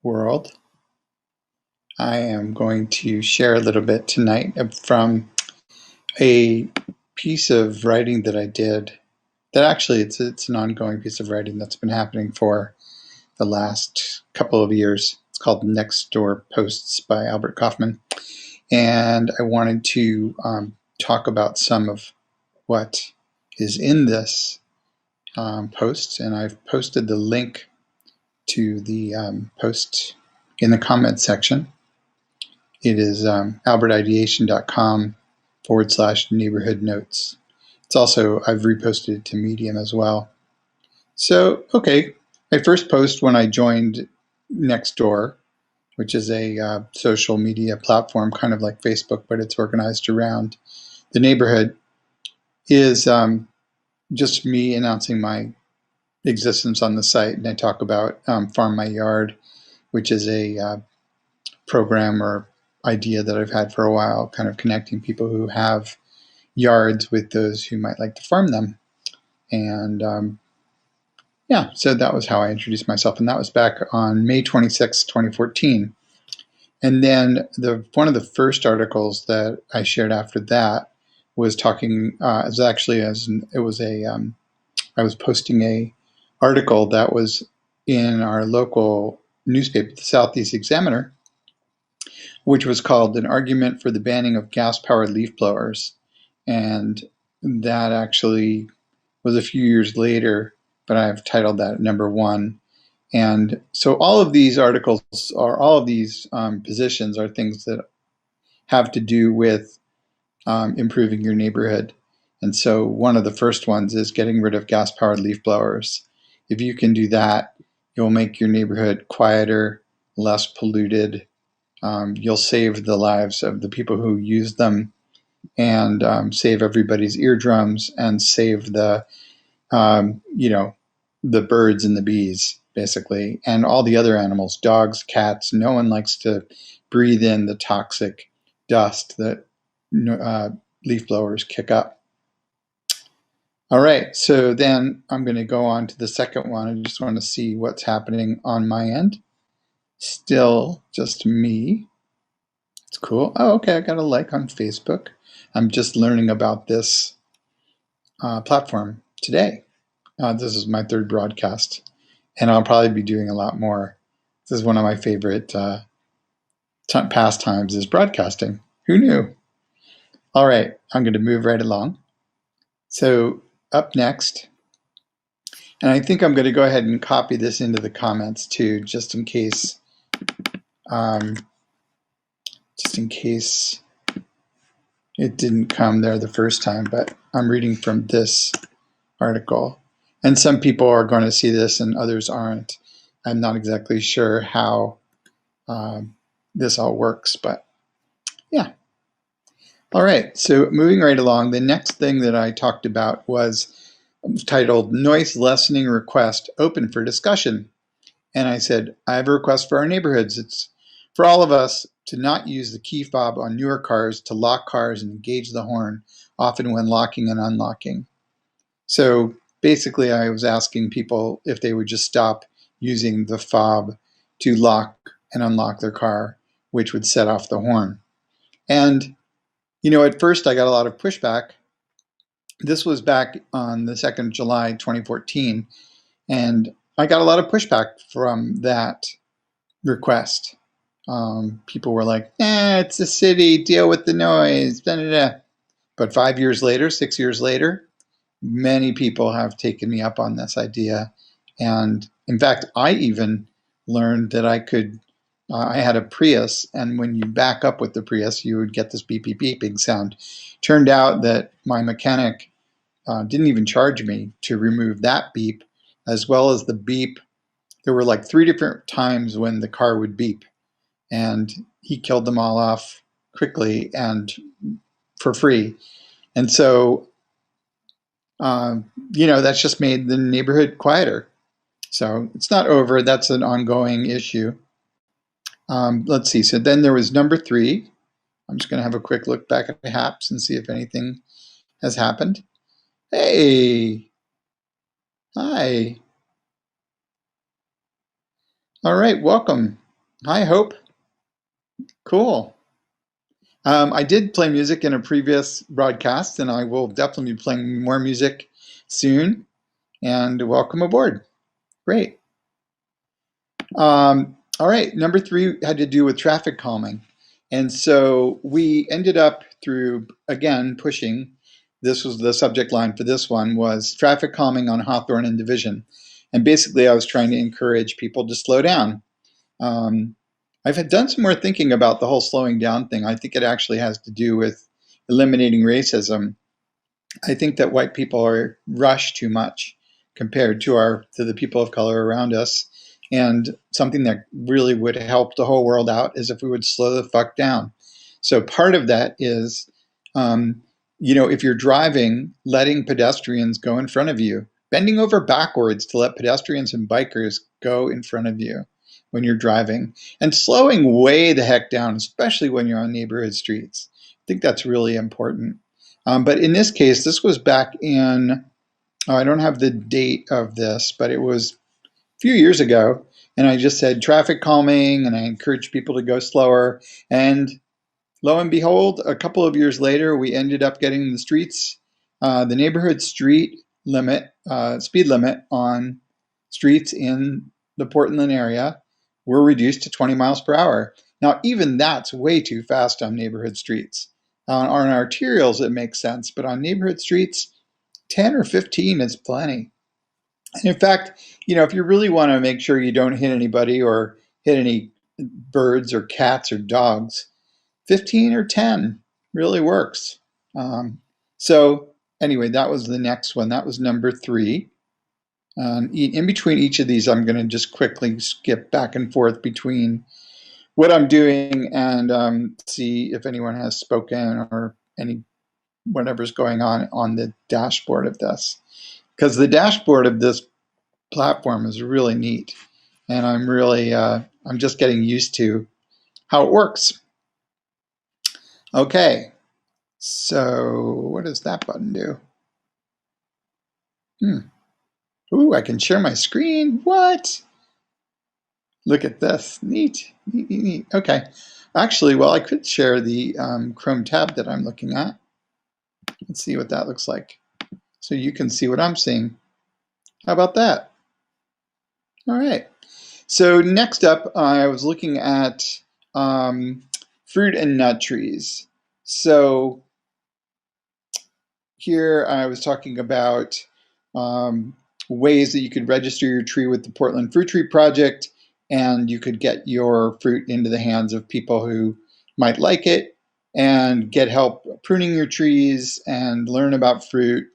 world. I am going to share a little bit tonight from a piece of writing that I did that actually it's an ongoing piece of writing that's been happening for the last couple of years. It's called Next Door Posts by Albert Kaufman. And I wanted to talk about some of what is in this post, and I've posted the link to the post in the comments section. It is albertideation.com/neighborhood notes. It's also, I've reposted it to Medium as well. So, okay, my first post when I joined Nextdoor, which is a social media platform kind of like Facebook, but it's organized around the neighborhood, is just me announcing my existence on the site. And I talk about Farm My Yard, which is a program or idea that I've had for a while, kind of connecting people who have yards with those who might like to farm them. And yeah, so that was how I introduced myself. And that was back on May 26, 2014. And then one of the first articles that I shared after that was talking, I was posting a article that was in our local newspaper, the Southeast Examiner, which was called An Argument for the Banning of Gas-Powered Leaf Blowers. And that actually was a few years later, but I've titled that number one. And so all of these articles, or all of these positions, are things that have to do with improving your neighborhood. And so one of the first ones is getting rid of gas-powered leaf blowers. If you can do that, you'll make your neighborhood quieter, less polluted. You'll save the lives of the people who use them, and save everybody's eardrums, and save the the birds and the bees, basically, and all the other animals, dogs, cats. No one likes to breathe in the toxic dust that leaf blowers kick up. All right, so then I'm going to go on to the second one. I just want to see what's happening on my end. Still just me. It's cool. Oh, okay, I got a like on Facebook. I'm just learning about this platform today. This is my third broadcast, and I'll probably be doing a lot more. This is one of my favorite pastimes, is broadcasting. Who knew? All right, I'm going to move right along. So up next, and I think I'm going to go ahead and copy this into the comments too, just in case it didn't come there the first time. But I'm reading from this article, and some people are going to see this and others aren't. I'm not exactly sure how this all works, but yeah. All right, so moving right along, the next thing that I talked about was titled Noise Lessening Request Open for Discussion. And I said, I have a request for our neighborhoods. It's for all of us to not use the key fob on newer cars to lock cars and engage the horn, often when locking and unlocking. So basically, I was asking people if they would just stop using the fob to lock and unlock their car, which would set off the horn. And, at first I got a lot of pushback. This was back on the 2nd of July, 2014, and I got a lot of pushback from that request. People were like, it's a city, deal with the noise, da, da, da. But 5 years later, 6 years later, many people have taken me up on this idea. And in fact, I even learned that I had a Prius, and when you back up with the Prius, you would get this beep, beep, beeping sound. Turned out that my mechanic didn't even charge me to remove that beep, as well as the beep. There were like 3 different times when the car would beep, and he killed them all off quickly and for free. And so, that's just made the neighborhood quieter. So it's not over. That's an ongoing issue. Let's see. So then there was number 3. I'm just going to have a quick look back at perhaps and see if anything has happened. Hey, hi. All right, welcome. Hi, Hope. Cool. I did play music in a previous broadcast, and I will definitely be playing more music soon. And welcome aboard. Great. All right, number three had to do with traffic calming. And so we ended up through, again, pushing. This was the subject line for this one was traffic calming on Hawthorne and Division. And basically, I was trying to encourage people to slow down. Um, I've had done some more thinking about the whole slowing down thing. I think it actually has to do with eliminating racism. I think that white people are rushed too much compared to the people of color around us. And something that really would help the whole world out is if we would slow the fuck down. So part of that is, um, if you're driving, letting pedestrians go in front of you, bending over backwards to let pedestrians and bikers go in front of you when you're driving, and slowing way the heck down, especially when you're on neighborhood streets. I think that's really important. But in this case, this was back in, oh, I don't have the date of this, but it was a few years ago. And I just said traffic calming and I encouraged people to go slower. And lo and behold, a couple of years later, we ended up getting the streets, the neighborhood street limit, speed limit on streets in the Portland area were reduced to 20 miles per hour. Now, even that's way too fast on neighborhood streets. On arterials, it makes sense, but on neighborhood streets, 10 or 15 is plenty. And in fact, if you really want to make sure you don't hit anybody or hit any birds or cats or dogs, 15 or 10 really works. So anyway, that was the next one. That was number three. In between each of these, I'm going to just quickly skip back and forth between what I'm doing and see if anyone has spoken or any whatever's going on the dashboard of this. Because the dashboard of this platform is really neat, and I'm just getting used to how it works. Okay, so what does that button do? Ooh, I can share my screen. What? Look at this. Neat, neat, neat, neat. Okay. Actually, well, I could share the Chrome tab that I'm looking at. Let's see what that looks like. So you can see what I'm seeing. How about that? All right. So next up, I was looking at fruit and nut trees. So here I was talking about ways that you could register your tree with the Portland Fruit Tree Project, and you could get your fruit into the hands of people who might like it and get help pruning your trees and learn about fruit.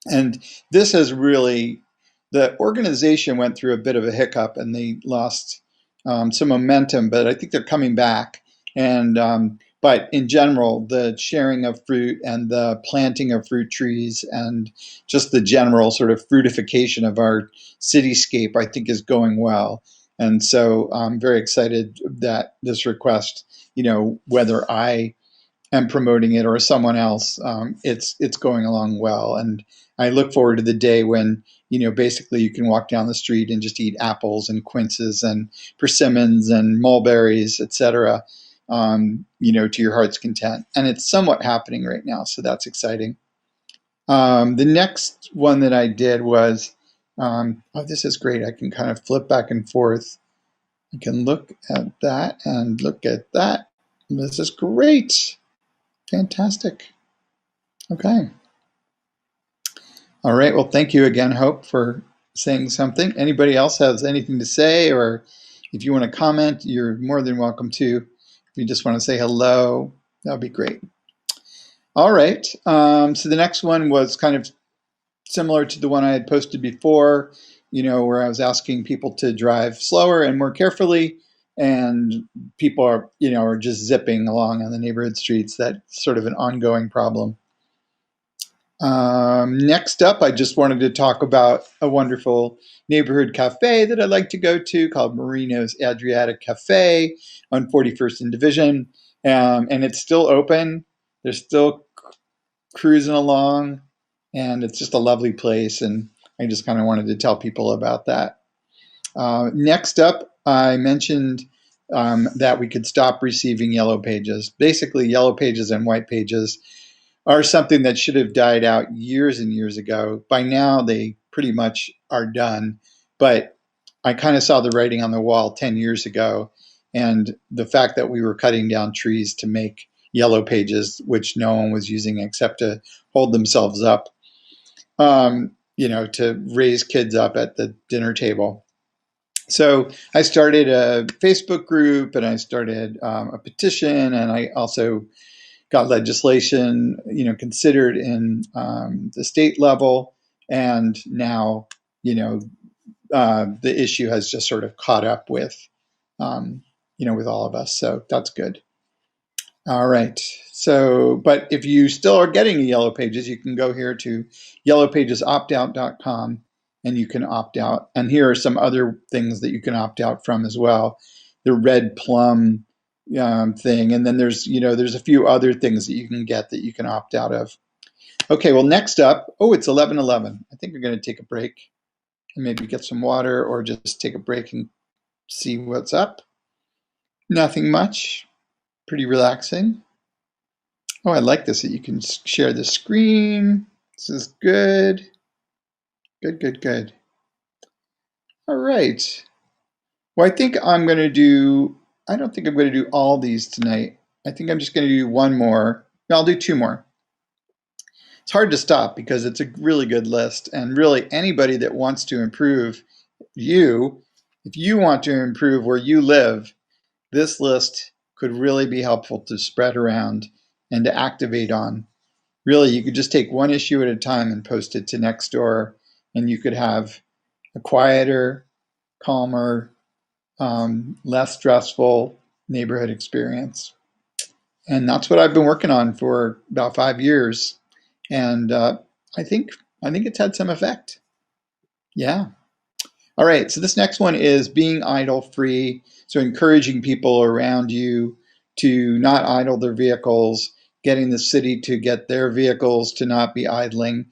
And this has really, the organization went through a bit of a hiccup and they lost some momentum, but I think they're coming back. And but in general, the sharing of fruit and the planting of fruit trees and just the general sort of fruitification of our cityscape, I think, is going well. And so I'm very excited that this request, whether I am promoting it or someone else, it's going along well. And I look forward to the day when basically you can walk down the street and just eat apples and quinces and persimmons and mulberries, etc. To your heart's content. And it's somewhat happening right now, so that's exciting. The next one that I did was, oh, this is great. I can kind of flip back and forth. I can look at that and look at that. This is great. Fantastic. Okay. All right. Well, thank you again, Hope, for saying something. Anybody else has anything to say, or if you want to comment, you're more than welcome to. If you just want to say hello, that would be great. All right. So the next one was kind of similar to the one I had posted before, where I was asking people to drive slower and more carefully. And people are just zipping along on the neighborhood streets. That's sort of an ongoing problem. Next up, I just wanted to talk about a wonderful neighborhood cafe that I like to go to called Marino's Adriatic Cafe on 41st and Division. And it's still open. They're still cruising along, and it's just a lovely place. And I just kind of wanted to tell people about that. Next up, I mentioned that we could stop receiving yellow pages. Basically, yellow pages and white pages are something that should have died out years and years ago. By now, they pretty much are done. But I kind of saw the writing on the wall 10 years ago. And the fact that we were cutting down trees to make yellow pages, which no one was using except to hold themselves up, to raise kids up at the dinner table. So I started a Facebook group and I started a petition, and I also got legislation, considered in the state level, and now, the issue has just sort of caught up with, with all of us. So that's good. All right. So, but if you still are getting Yellow Pages, you can go here to yellowpagesoptout.com and you can opt out. And here are some other things that you can opt out from as well. The Red Plum thing, and then there's a few other things that you can get that you can opt out of. Okay, well, next up, it's 11:11. I think we're going to take a break and maybe get some water or just take a break and see what's up. Nothing much. Pretty relaxing. Oh, I like this, that you can share the screen. This is good. Good. All right. Well, I don't think I'm going to do all these tonight. I think I'm just going to do one more. No, I'll do two more. It's hard to stop because it's a really good list, and really anybody that wants to improve if you want to improve where you live, this list could really be helpful to spread around and to activate on. Really, you could just take one issue at a time and post it to Nextdoor, and you could have a quieter, calmer, less stressful neighborhood experience. And that's what I've been working on for about 5 years. And I think it's had some effect. Yeah. All right, so this next one is being idle free. So encouraging people around you to not idle their vehicles, getting the city to get their vehicles to not be idling.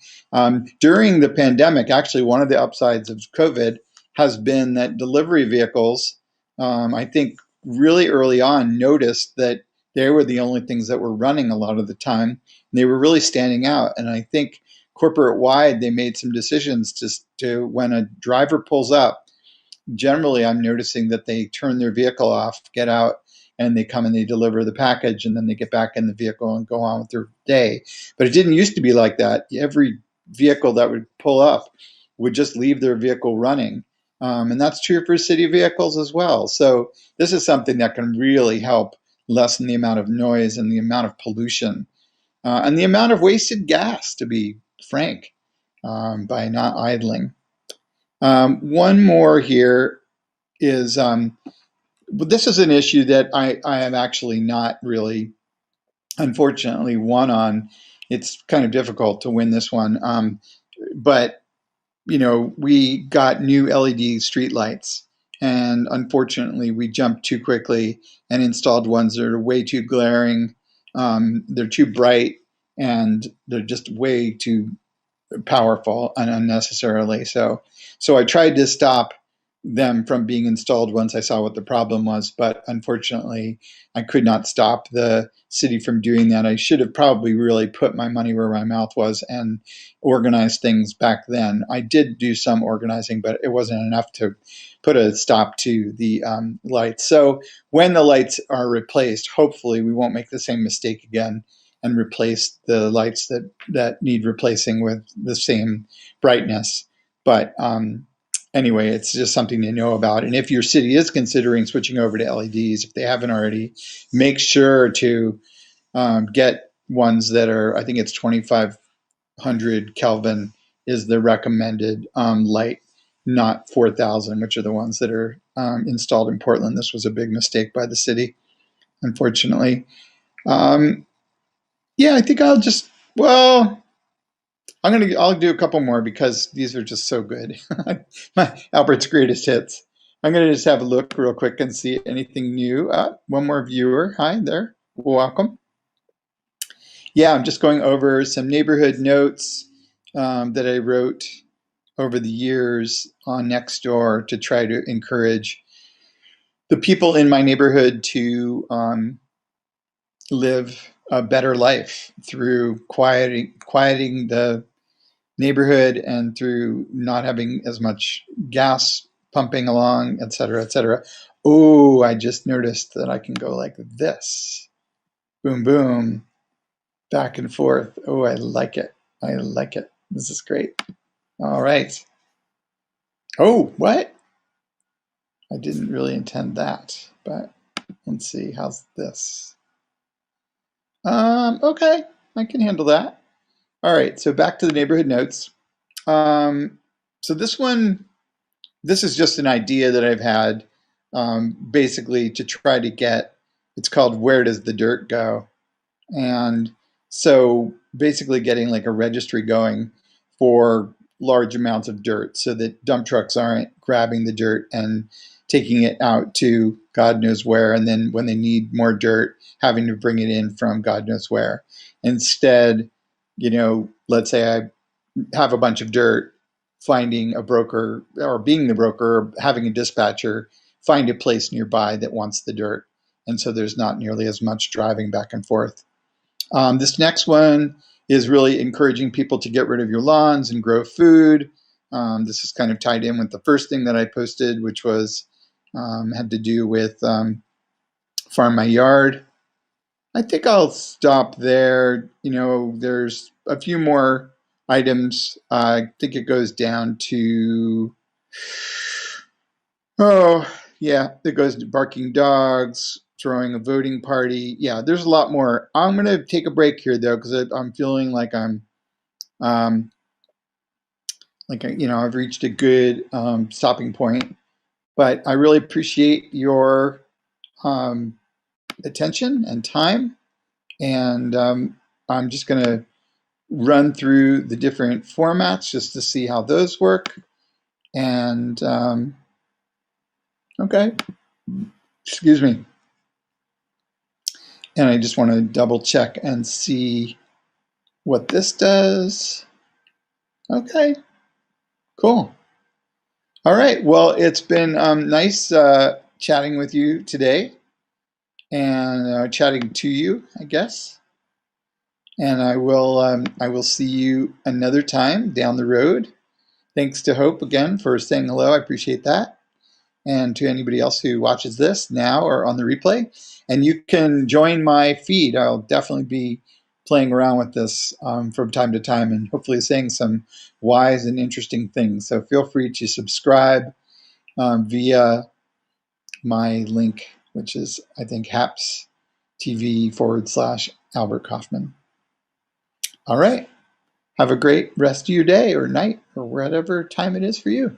During the pandemic, actually, one of the upsides of COVID has been that delivery vehicles, I think really early on, noticed that they were the only things that were running a lot of the time. And they were really standing out. And I think corporate wide, they made some decisions to when a driver pulls up, generally I'm noticing that they turn their vehicle off, get out, and they come and they deliver the package, and then they get back in the vehicle and go on with their day. But it didn't used to be like that. Every vehicle that would pull up would just leave their vehicle running. And that's true for city vehicles as well. So this is something that can really help lessen the amount of noise and the amount of pollution and the amount of wasted gas, to be frank, by not idling. One more here is, this is an issue that I am actually not really, unfortunately, won on. It's kind of difficult to win this one. But, we got new LED streetlights, and unfortunately, we jumped too quickly and installed ones that are way too glaring. They're too bright, and they're just way too powerful and unnecessarily. So I tried to stop them from being installed once I saw what the problem was, but unfortunately I could not stop the city from doing that. I should have probably really put my money where my mouth was and organized things back then. I did do some organizing, but it wasn't enough to put a stop to the lights. So when the lights are replaced, hopefully we won't make the same mistake again and replace the lights that need replacing with the same brightness. But anyway, it's just something to know about. And if your city is considering switching over to LEDs, if they haven't already, make sure to get ones that are, I think it's 2500 Kelvin is the recommended light, not 4000, which are the ones that are installed in Portland. This was a big mistake by the city, unfortunately. Yeah, I think I'll do a couple more because these are just so good. Albert's greatest hits. I'm going to just have a look real quick and see anything new. One more viewer. Hi there. Welcome. Yeah, I'm just going over some neighborhood notes that I wrote over the years on Nextdoor to try to encourage the people in my neighborhood to live a better life through quieting the neighborhood and through not having as much gas pumping along, et cetera, et cetera. Oh, I just noticed that I can go like this. Boom, boom, back and forth. Oh, I like it. I like it. This is great. All right. Oh, what? I didn't really intend that, but let's see. How's this? Okay, I can handle that. All right, so back to the neighborhood notes. So this is just an idea that I've had, basically to try to get, it's called Where Does the Dirt Go? And so basically getting like a registry going for large amounts of dirt so that dump trucks aren't grabbing the dirt and taking it out to God knows where. And then when they need more dirt, having to bring it in from God knows where. Instead, let's say I have a bunch of dirt, finding a broker or being the broker, or having a dispatcher find a place nearby that wants the dirt. And so there's not nearly as much driving back and forth. This next one is really encouraging people to get rid of your lawns and grow food. This is kind of tied in with the first thing that I posted, which was had to do with Farm My Yard. I think I'll stop there. There's a few more items. I think it goes down to, oh, yeah, it goes to barking dogs, throwing a voting party. Yeah, there's a lot more. I'm going to take a break here, though, because I'm feeling like um, I've reached a good stopping point. But I really appreciate your attention and time. And I'm just going to run through the different formats just to see how those work. And okay, excuse me. And I just want to double check and see what this does. Okay, cool. All right, well, it's been nice chatting with you today and chatting to you, I guess. And I will see you another time down the road. Thanks to Hope again for saying hello. I appreciate that. And to anybody else who watches this now or on the replay. And you can join my feed. I'll definitely be playing around with this from time to time and hopefully saying some wise and interesting things. So feel free to subscribe via my link, which is, I think, haps TV/Albert Kaufman. All right. Have a great rest of your day or night or whatever time it is for you.